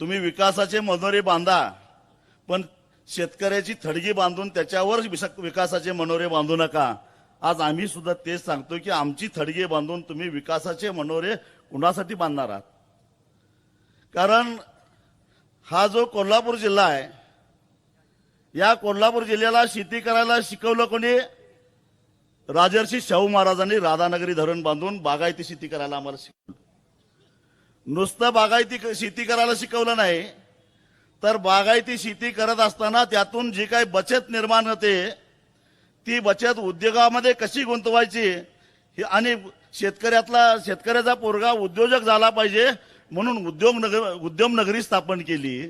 तुम्ही विकासाचे मनोरे बांधा, पण शेतकऱ्याची थडगी बांधून त्याच्यावर विकासाचे मनोरे बांधू नका। आज आम्ही सुद्धा तेच सांगतो की आमची थडगी बांधून तुम्ही विकासाचे मनोरे कुणासाठी बांधणार आहात? कारण हा जो कोल्हापूर जिल्हा आहे, या कोल्हापूर जिल्ह्याला शेती करायला शिकवलं कोणी? राजर्षी शाहू महाराजांनी राधानगरी धरण बांधून बागायती शेती करायला आम्हाला शिकवलं। नुसतं बागायती शेती करायला शिकवलं नाही, तर बागायती शेती करत असताना त्यातून जी काही बचत निर्माण होते ती बचत उद्योगामध्ये कशी गुंतवायची आणि शेतकऱ्याचा पोरगा उद्योजक झाला पाहिजे म्हणून उद्यम नगरी स्थापन केली।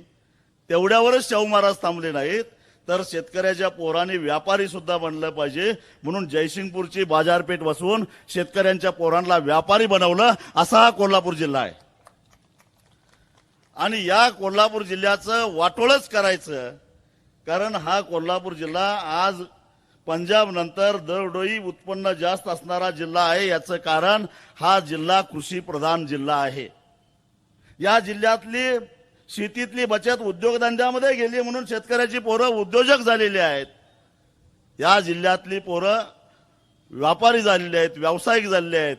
तेवढ्यावरच शाहू महाराज थांबले नाहीत, तर शेतकऱ्याच्या पोरांनी व्यापारी सुद्धा बनलं पाहिजे म्हणून जयसिंगपूरची बाजारपेठ बसवून शेतकऱ्यांच्या पोरांना व्यापारी बनवलं। असा हा कोल्हापूर जिल्हा आहे आणि या कोल्हापूर जिल्ह्याचं वाटोळच करायचं, कारण हा कोल्हापूर जिल्हा आज पंजाब नंतर दरडोई उत्पन्न जास्त असणारा जिल्हा आहे। याचं कारण हा जिल्हा कृषी प्रधान जिल्हा आहे। या जिल्ह्यातली शेतीतली बचत उद्योगधंद्यामध्ये गेली म्हणून शेतकऱ्याची पोरं उद्योजक झालेली आहेत। या जिल्ह्यातली पोरं व्यापारी झालेली आहेत, व्यावसायिक झालेले आहेत।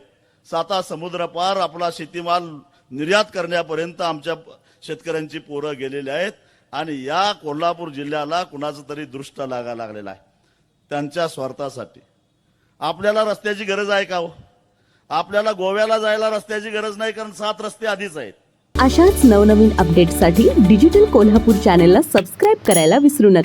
साता समुद्र पार आपला शेतीमाल निर्यात करण्यापर्यंत आमच्या शेतकऱ्यांची पोरं गेलेली आहेत आणि या कोल्हापूर जिल्ह्याला कुणाचं तरी दृष्ट लागायला लागलेला आहे त्यांच्या स्वार्थासाठी। आपल्याला रस्त्याची गरज आहे का हो? आपल्याला गोव्याला जायला रस्त्याची गरज नाही, कारण 7 रस्ते आधीच आहेत। अशाच नवनवीन अपडेट्ससाठी डिजिटल कोल्हापूर चॅनेलला सबस्क्राईब करायला विसरू नका।